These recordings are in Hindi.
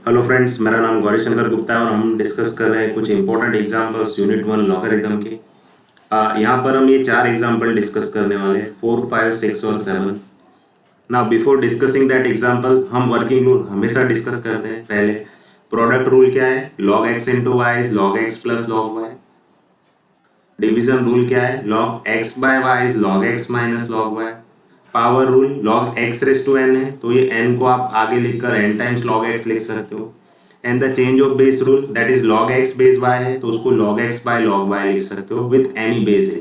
हेलो फ्रेंड्स, मेरा नाम गौरी शंकर गुप्ता है और हम डिस्कस कर रहे हैं कुछ इंपॉर्टेंट एग्जांपल्स यूनिट 1 लॉगरिथम के। यहाँ पर हम ये 4 एग्जांपल डिस्कस करने वाले हैं, 4, 5, 6 और 7। Now before discussing that example, हम वर्किंग रूल हमेशा डिस्कस करते हैं। पहले प्रोडक्ट रूल क्या है, log x into Y is log x plus log y। Division rule क्या है, log x by Y is log x minus log y। Power rule log x raise to n है, तो ये n को आप आगे लिखकर n टाइम्स log x लिख सकते हो। And the change of base rule, that is log x base y है, तो उसको log x by log y लिख सकते हो विथ एनी बेस है।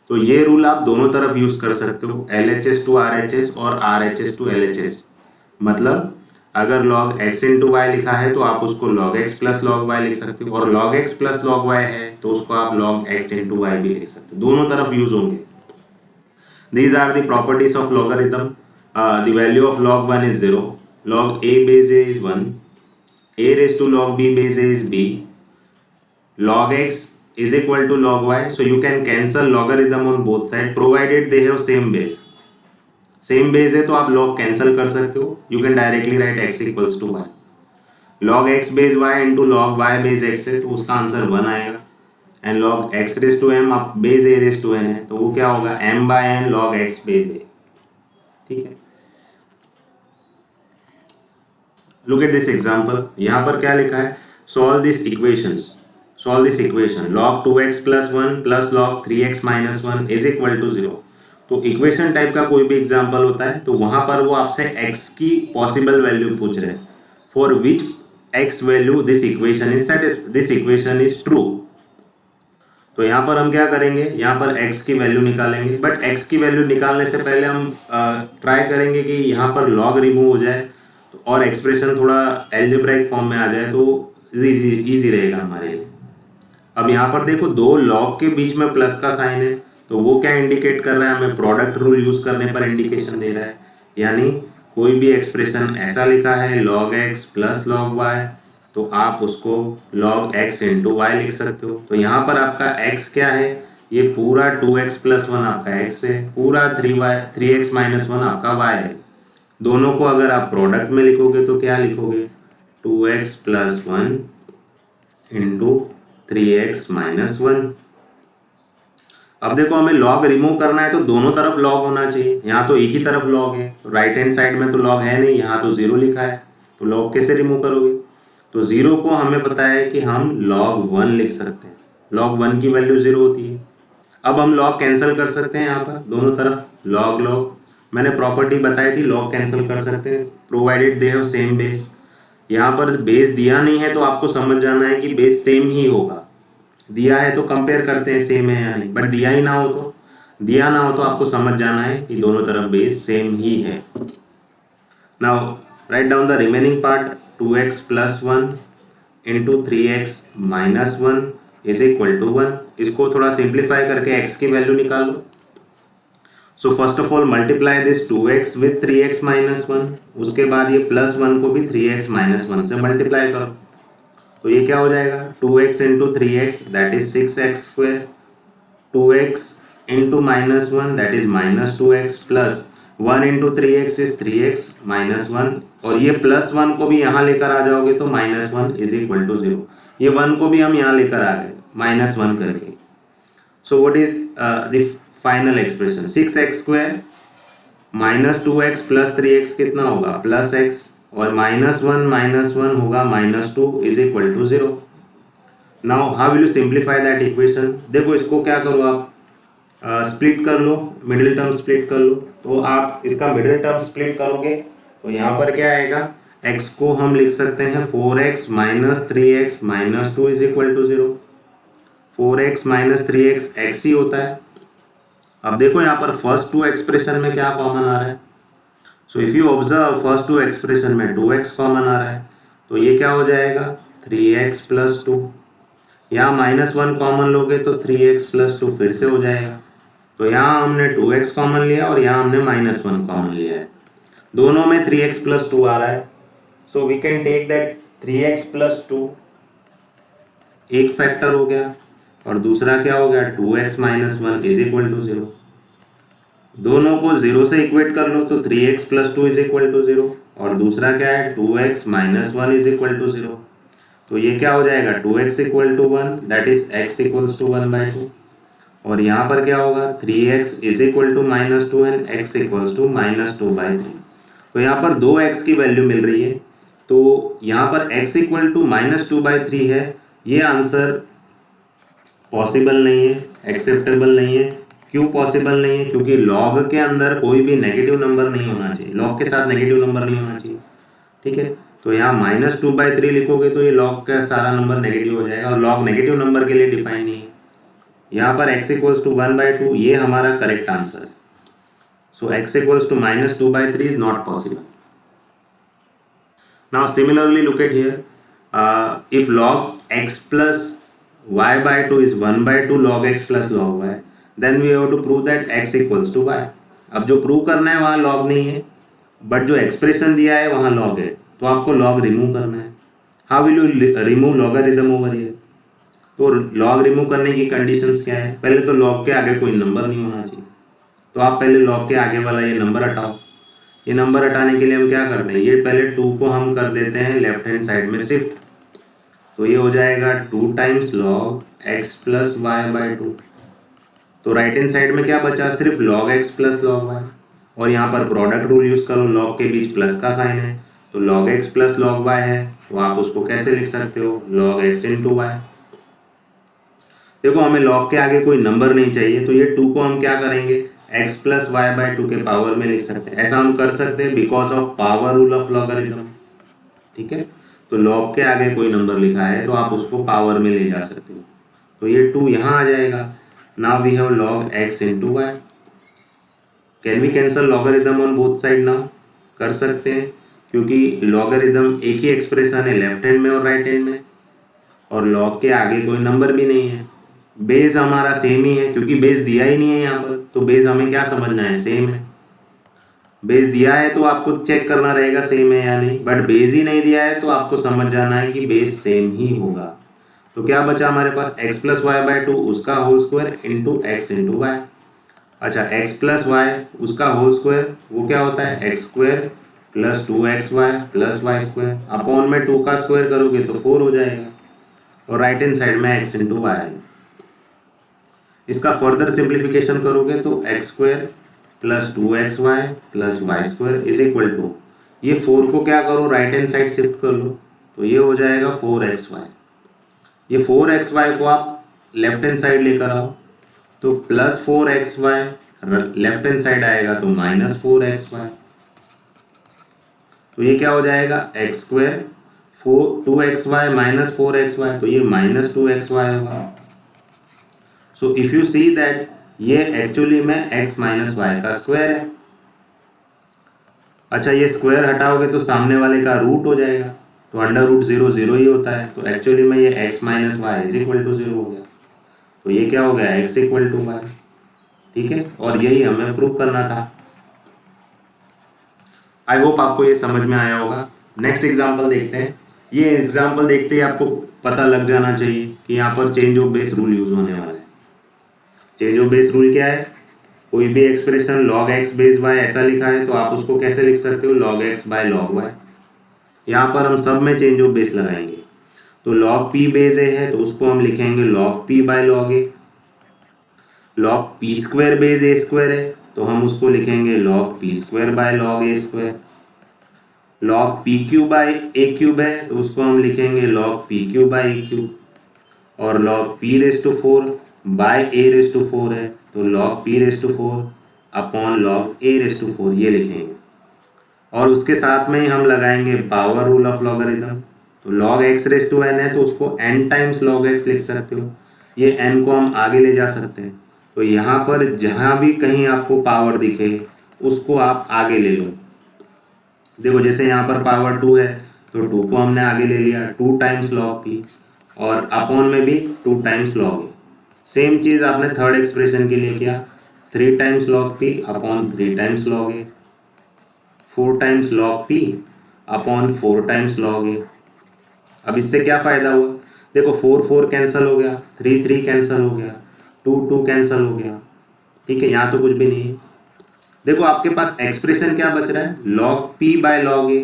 तो ये रूल आप दोनों तरफ यूज कर सकते हो, LHS टू RHS और RHS टू LHS। मतलब अगर log x इंटू वाई लिखा है तो आप उसको log x plus log y लिख सकते हो, और log x plus log y है तो उसको आप log x इंटू वाई भी लिख सकते हो। दोनों तरफ यूज होंगे। These are the properties of logarithm. The value of log 1 is 0, log a base a is 1, a raised to log b base a is b, log x is equal to log y. So you can cancel logarithm on both sides provided they have same base. Same base है तो आप log कैंसिल कर सकते हो। You can directly write x equals to y। log x base y into log y base x है तो उसका आंसर 1 आएगा। And log x raise to m आप base a raise to n है तो वो क्या होगा, m by n log x base a। ठीक है, लुक एट दिस एग्जांपल। यहाँ पर क्या लिखा है, solve this equations. Solve this equation log 2x plus 1 plus log 3x minus 1 is equal to 0। तो इक्वेशन टाइप का कोई भी एग्जांपल होता है तो वहां पर वो आपसे x की पॉसिबल वैल्यू पूछ रहे हैं, for which x value this equation is true. तो यहाँ पर हम क्या करेंगे, यहाँ पर x की वैल्यू निकालेंगे, बट x की वैल्यू निकालने से पहले हम ट्राई करेंगे कि यहाँ पर log रिमूव हो जाए और एक्सप्रेशन थोड़ा एल्जेब्राइक फॉर्म में आ जाए तो इजी रहेगा हमारे लिए। अब यहाँ पर देखो, दो log के बीच में प्लस का साइन है तो वो क्या इंडिकेट कर रहा है, हमें प्रोडक्ट रूल यूज करने पर इंडिकेशन दे रहा है। यानी कोई भी एक्सप्रेशन ऐसा लिखा है log x plus log y तो आप उसको log x इंटू वाई लिख सकते हो। तो यहाँ पर आपका x क्या है, ये पूरा 2x प्लस 1 आपका x है, पूरा 3x माइनस 1 आपका y है। दोनों को अगर आप प्रोडक्ट में लिखोगे तो क्या लिखोगे, 2x plus 1 into 3x minus 1। अब देखो, हमें log रिमूव करना है तो दोनों तरफ log होना चाहिए। यहाँ तो एक ही तरफ log है, तो राइट हैंड साइड में तो log है नहीं, यहाँ तो 0 लिखा है, तो log कैसे रिमूव करोगे। तो 0 को हमें पता है कि हम log 1 लिख सकते हैं, log 1 की वैल्यू 0 होती है। अब हम log कैंसिल कर सकते हैं, यहाँ पर दोनों तरफ log मैंने प्रॉपर्टी बताई थी, log कैंसिल कर सकते हैं provided they have same base. यहाँ पर बेस दिया नहीं है तो आपको समझ जाना है कि बेस सेम ही होगा, दिया है तो कंपेयर करते हैं सेम है या नहीं, बट दिया ना हो तो आपको समझ जाना है कि दोनों तरफ बेस सेम ही है। Now write down the remaining part, 2x plus 1 into 3x minus 1 is equal to 1। इसको थोड़ा सिंप्लीफाई करके x की वैल्यू निकालो। So first of all multiply this 2x with 3x minus 1, उसके बाद ये प्लस 1 को भी 3x माइनस 1 से मल्टीप्लाई करो। तो ये क्या हो जाएगा, 2x into 3x that is 6x square, 2x into minus 1 that is minus 2x, plus 1 into 3x is 3x minus 1, और ये प्लस 1 को भी यहाँ लेकर आ जाओगे तो माइनस 1 इज इक्वल टू 0। ये 1 को भी हम यहाँ लेकर आ गए माइनस 1 करके। So what is the final expression, 6x square minus 2x plus 3x कितना होगा, प्लस x, और माइनस 1 होगा minus 2 is equal to 0। Now how will you simplify that equation. देखो, इसको क्या करो आप, स्प्लिट कर लो, मिडिल टर्म स्प्लिट कर लो। तो आप इसका मिडिल टर्म स्प्लिट करोगे तो यहाँ पर क्या आएगा, x को हम लिख सकते हैं 4x minus 3x minus 2 is equal to 0। 4x minus 3x x ही होता है। अब देखो यहाँ पर फर्स्ट टू एक्सप्रेशन में क्या कॉमन आ रहा है, so if you observe first two expression में 2x कॉमन आ रहा है तो ये क्या हो जाएगा, 3x प्लस 2। यहाँ माइनस 1 कॉमन लोगे तो 3x प्लस 2 फिर से हो जाएगा। तो यहाँ हमने 2x कॉमन लिया और यहाँ हमने माइनस 1 कॉमन लिया है, दोनों में 3x प्लस 2 आ रहा है। So we can take that 3x plus 2 एक फैक्टर हो गया और दूसरा क्या हो गया, 2x minus 1 is equal to 0। दोनों को 0 से इक्वेट कर लो तो 3x plus 2 is equal to 0, और दूसरा क्या है 2x minus 1 is equal to 0। तो ये क्या हो जाएगा 2x equal to 1 that is x equals to 1/2। और यहाँ पर क्या होगा 3x is equal to -2 and x equals to -2/3। तो यहाँ पर 2x की वैल्यू मिल रही है, तो यहाँ पर x इक्वल टू -2/3 है। ये आंसर पॉसिबल नहीं है, एक्सेप्टेबल नहीं है। क्यों पॉसिबल नहीं है? क्योंकि लॉग के अंदर कोई भी नेगेटिव नंबर नहीं होना चाहिए, लॉग के साथ नेगेटिव नंबर नहीं होना चाहिए। ठीक है, तो यहाँ -2/3 लिखोगे तो ये लॉग का सारा नंबर नेगेटिव हो जाएगा, और लॉग नेगेटिव नंबर के लिए डिफाइन नहीं है। यहाँ पर x इक्वल्स टू 1/2 ये हमारा करेक्ट आंसर है। So x equals to -2/3 is not possible. Now similarly look at here, if log x plus y/2 is 1/2 log x plus log y, then we have to prove that x equals to y। अब जो प्रूव करना है वहाँ log नहीं है, बट जो एक्सप्रेशन दिया है वहाँ log है, तो आपको log रिमूव करना है। How will you remove logarithm over here? तो log रिमूव करने की कंडीशंस क्या है? पहले तो log के आगे कोई नंबर नहीं होना चाहिए, तो आप पहले log के आगे वाला ये नंबर हटाओ। ये नंबर हटाने के लिए हम क्या करते हैं, ये पहले 2 को हम कर देते हैं लेफ्ट हैंड साइड में शिफ्ट, तो ये हो जाएगा 2 times log x plus y/2। तो राइट हैंड साइड में क्या बचा, सिर्फ log x plus log y, और यहाँ पर प्रोडक्ट रूल यूज करो, log के बीच प्लस का साइन है, तो log x plus log y है, तो आप उसको कैसे लिख सकते हो log x इंटू y। देखो हमें log के आगे कोई नंबर नहीं चाहिए, तो ये 2 को हम क्या करेंगे x प्लस y/2 के पावर में लिख सकते हैं। ऐसा हम कर सकते हैं because of power rule of logarithm. ठीक है, तो log के आगे कोई नंबर लिखा है तो आप उसको पावर में ले जा सकते हो, तो ये 2 यहाँ आ जाएगा। Now we have log x into y। Can we cancel logarithm on both side? Now कर सकते हैं, क्योंकि लॉगरिथम एक ही एक्सप्रेशन है लेफ्ट हैंड में और राइट हैंड में, और log के आगे कोई नंबर भी नहीं है। बेस हमारा सेम ही है, क्योंकि बेस दिया ही नहीं है यहाँ पर, तो बेस हमें क्या समझना है, सेम है। बेस दिया है तो आपको चेक करना रहेगा सेम है या नहीं, बट बेस ही नहीं दिया है तो आपको समझ जाना है कि बेस सेम ही होगा। तो क्या बचा हमारे पास x प्लस y/2 उसका whole square into X into Y. अच्छा, x प्लस वाई उसका होल स्क्वायर वो क्या होता है x square plus 2xy plus Y square, upon में 2 का स्क्वायर करोगे तो 4 हो जाएगा, और राइट हैंड साइड में x इंटू वाई है। इसका फर्दर सिंप्लीफिकेशन करोगे तो X square plus 2xy plus Y square is equal to, ये 4 को क्या करो राइट हैंड साइड शिफ्ट कर लो, तो ये हो जाएगा 4xy। ये 4xy को आप लेफ्ट हैंड साइड लेकर आओ, तो plus 4xy left hand side आएगा तो माइनस 4xy, तो ये क्या हो जाएगा x square 2xy minus 4xy, तो ये माइनस 2xy होगा। सो इफ यू सी दैट ये एक्चुअली में x माइनस वाई का स्क्वायर है। अच्छा, ये स्क्वायर हटाओगे तो सामने वाले का रूट हो जाएगा, तो अंडर रूट 0 0 ही होता है, तो एक्चुअली में ये x minus Y is equal to 0 हो गया, तो ये क्या हो गया x इक्वल टू वाई। ठीक है, और यही हमें प्रूव करना था। आई होप आपको ये समझ में आया होगा। नेक्स्ट एग्जाम्पल देखते हैं। ये एग्जाम्पल देखते ही आपको पता लग जाना चाहिए कि यहाँ पर change of base rule use होने वाला है। चेंज ऑफ बेस रूल क्या है, कोई भी expression log x base by ऐसा लिखा है तो आप उसको कैसे लिख सकते हो log x by log y। यहाँ पर हम सब में चेंज ऑफ बेस लगाएंगे, तो log p बेस a है तो उसको हम लिखेंगे log p by log a। log p square base a square है तो हम उसको लिखेंगे log p square by log a square. log p cube by a cube है तो उसको हम लिखेंगे log p cube by a cube, और log p raise to 4 by a raise to 4 है तो log p raise to 4 upon log a raise to 4 ये लिखेंगे, और उसके साथ में ही हम लगाएंगे पावर रूल ऑफ लॉगरिथम। तो log x raise to n है तो उसको n टाइम्स log x लिख सकते हो, ये n को हम आगे ले जा सकते हैं, तो यहाँ पर जहाँ भी कहीं आपको पावर दिखे उसको आप आगे ले लो। देखो जैसे यहाँ पर पावर 2 है तो 2 को हमने आगे ले लिया 2 टाइम्स log p, और अपॉन में भी 2 टाइम्स log a। सेम चीज आपने थर्ड एक्सप्रेशन के लिए किया 3 times log p upon 3 times log a, 4 times log p upon 4 times log a। अब इससे क्या फायदा हुआ, देखो 4 4 कैंसिल हो गया, 3 3 कैंसिल हो गया, 2 2 कैंसिल हो गया। ठीक है, यहाँ तो कुछ भी नहीं है। देखो आपके पास एक्सप्रेशन क्या बच रहा है log p by log a,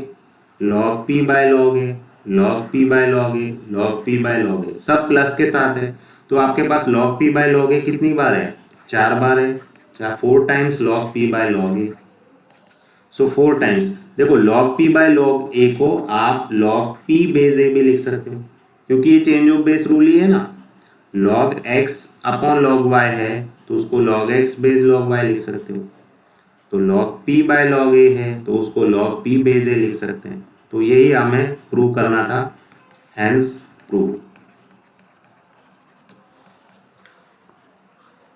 log p by log a, log p by log a, log p by log a, सब प्लस के साथ है। तो आपके पास log p by log a कितनी बार है? 4 बार है। 4 times log p by log a, so 4 times. देखो log p by log a को आप log p बेस a भी लिख सकते हो, क्योंकि ये चेंज ऑफ बेस रूल ही है ना। log x upon log y है तो उसको log x base log y लिख सकते हो। तो log p by log a है तो उसको log p बेस a लिख सकते हैं। तो यही हमें प्रूव करना था, hence prove.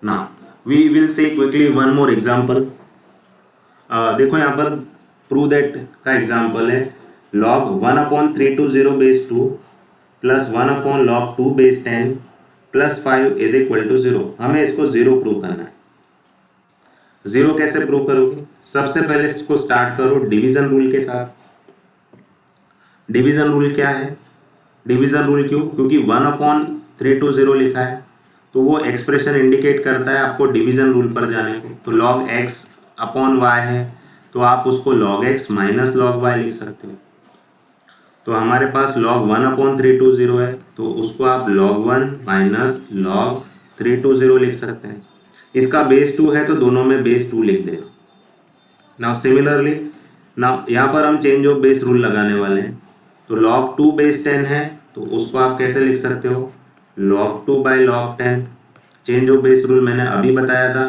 Now we will say quickly one more example. देखो यहाँ पर प्रूव दैट का एग्जांपल है log 1/320 base 2 plus 1/log 2 base 10 plus 5 is equal to 0। हमें इसको 0 प्रूव करना है। 0 कैसे प्रूव करोगे? सबसे पहले इसको स्टार्ट करो डिवीजन रूल के साथ। डिवीजन रूल क्या है? डिवीजन रूल क्यों? क्योंकि 1/320 लिखा है तो वो एक्सप्रेशन इंडिकेट करता है आपको डिवीजन रूल पर जाने को। तो log x अपॉन y है तो आप उसको log x minus log y लिख सकते हो। तो हमारे पास log 1/320 है तो उसको आप log 1 माइनस log 320 लिख सकते हैं। इसका बेस 2 है तो दोनों में बेस 2 लिख देना। नाउ सिमिलरली, नाउ यहाँ पर हम चेंज ऑफ बेस रूल लगाने वाले हैं। तो log 2 बेस 10 है तो उसको आप कैसे लिख सकते हो? log 2 by log 10। Change of base rule मैंने अभी बताया था,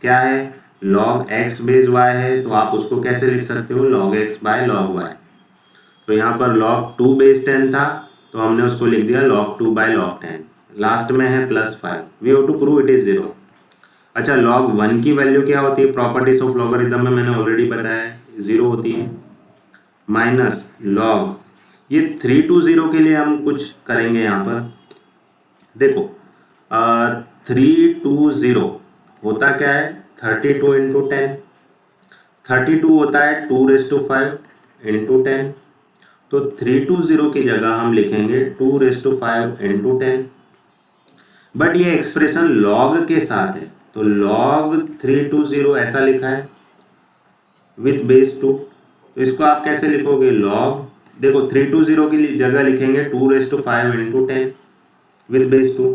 क्या है? log x बेस y है तो आप उसको कैसे लिख सकते हो? log x by log y। तो यहाँ पर log 2 बेस 10 था तो हमने उसको लिख दिया log 2 बाय log 10। लास्ट में है plus 5, we have to prove it is 0। अच्छा, log 1 की वैल्यू क्या होती है? प्रॉपर्टीज ऑफ लॉगरिथम में मैंने ऑलरेडी बताया है, 0 होती है। माइनस log, ये 320 के लिए हम कुछ करेंगे यहाँ पर। देखो 320 होता क्या है? 32 इंटू 10। 32 होता है 2⁵ इंटू 10। तो 320 की जगह हम लिखेंगे 2⁵ इंटू 10। बट ये एक्सप्रेशन log के साथ है तो log 320 ऐसा लिखा है विथ बेस 2। तो इसको आप कैसे लिखोगे? log, देखो 320 की जगह लिखेंगे 2⁵ इंटू 10 विथ बेस 2।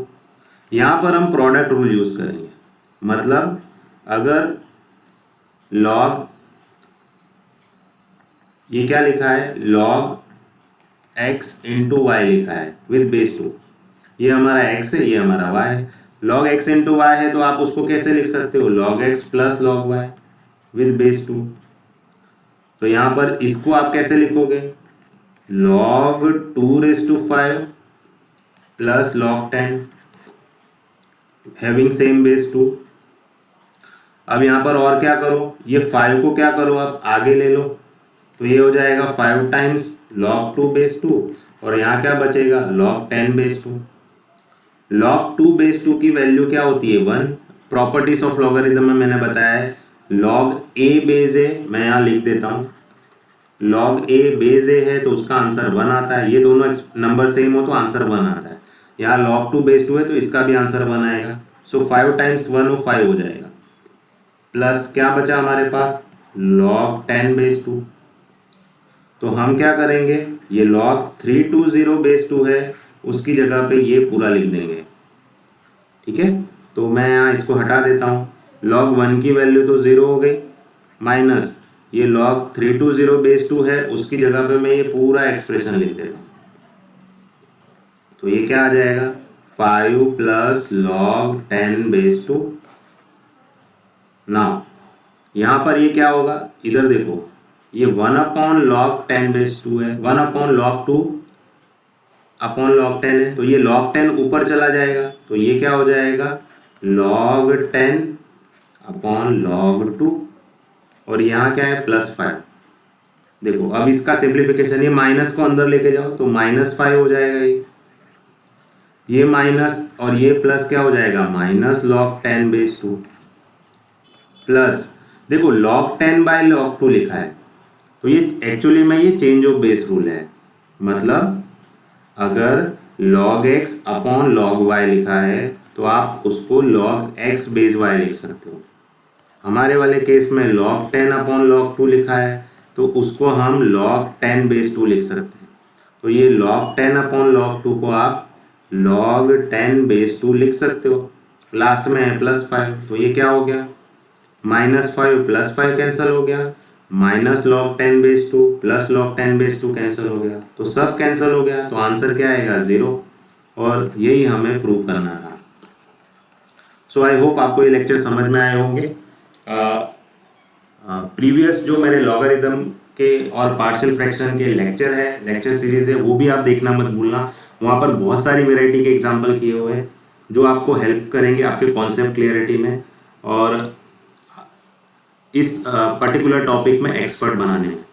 यहाँ पर हम प्रोडक्ट रूल यूज करेंगे। मतलब अगर log, ये क्या लिखा है? log x इंटू वाई लिखा है विथ बेस 2। ये हमारा x है, ये हमारा y है। log x इंटू वाई है तो आप उसको कैसे लिख सकते हो? log x plus log y with base 2। तो यहाँ पर इसको आप कैसे लिखोगे? log 2⁵ plus log 10 having same base 2। अब यहाँ पर और क्या करो? ये 5 को क्या करो? आप आगे ले लो तो ये हो जाएगा 5 टाइम्स log 2 बेस 2 और यहाँ क्या बचेगा? log 10 base 2। log 2 बेस 2 की वैल्यू क्या होती है? 1। प्रॉपर्टीज ऑफ लॉगरिथम में मैंने बताया है log a बेस a, मैं यहाँ लिख देता हूँ log a बेस a है तो उसका आंसर 1 आता है। ये दोनों नंबर सेम हो तो आंसर 1 आता है। यहाँ log 2 बेस 2 है तो इसका भी आंसर 1 आएगा। सो 5 टाइम्स 1 हो 5 हो जाएगा। प्लस क्या बचा हमारे पास? log 10 base 2। तो हम क्या करेंगे? ये log 320 बेस 2 है उसकी जगह पे ये पूरा लिख देंगे। ठीक है, तो मैं यहाँ इसको हटा देता हूँ। log 1 की वैल्यू तो 0 हो गई, माइनस ये log 320 बेस 2 है उसकी जगह पे मैं ये पूरा एक्सप्रेशन लिख देता हूँ। तो ये क्या आ जाएगा? 5 प्लस log 10 बेस 2। नाउ यहाँ पर ये क्या होगा? इधर देखो, ये 1/log 10 बेस 2 है, 1/log 2 अपॉन log 10 है तो ये log 10 ऊपर चला जाएगा तो ये क्या हो जाएगा? log 10 अपॉन log 2 और यहाँ क्या है? प्लस 5। देखो अब इसका सिंप्लीफिकेशन, ये माइनस को अंदर लेके जाओ तो -5 हो जाएगा। ये माइनस और ये प्लस क्या हो जाएगा? माइनस log 10 बेस 2 प्लस, देखो log 10 बाय log 2 लिखा है तो ये एक्चुअली में ये चेंज ऑफ बेस रूल है। मतलब अगर log x upon log y लिखा है तो आप उसको log x बेस y लिख सकते हो। हमारे वाले केस में log 10 अपॉन log 2 लिखा है तो उसको हम log 10 बेस 2 लिख सकते हैं। तो ये log 10 अपॉन log 2 को आप log 10 बेस 2 लिख सकते हो। लास्ट में है +5, तो ये क्या हो गया, -5 +5 कैंसिल हो गया, minus log 10 base 2 plus log 10 base 2 cancel हो गया, तो सब कैंसिल हो गया, तो आंसर क्या आएगा 0। और यही हमें प्रूव करना था। सो आई होप आपको ये लेक्चर समझ में आए होंगे। प्रीवियस जो मेरे लॉगरिथम के और पार्शियल फ्रैक्शन के लेक्चर है, लेक्चर सीरीज है, वो भी आप देखना मत भूलना। वहाँ पर बहुत सारी वेराइटी के एग्जाम्पल किए हुए हैं जो आपको हेल्प करेंगे आपके कॉन्सेप्ट क्लियरिटी में और इस पर्टिकुलर टॉपिक में एक्सपर्ट बनाने में।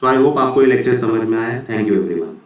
सो आई होप आपको ये लेक्चर समझ में आया। Thank you everyone.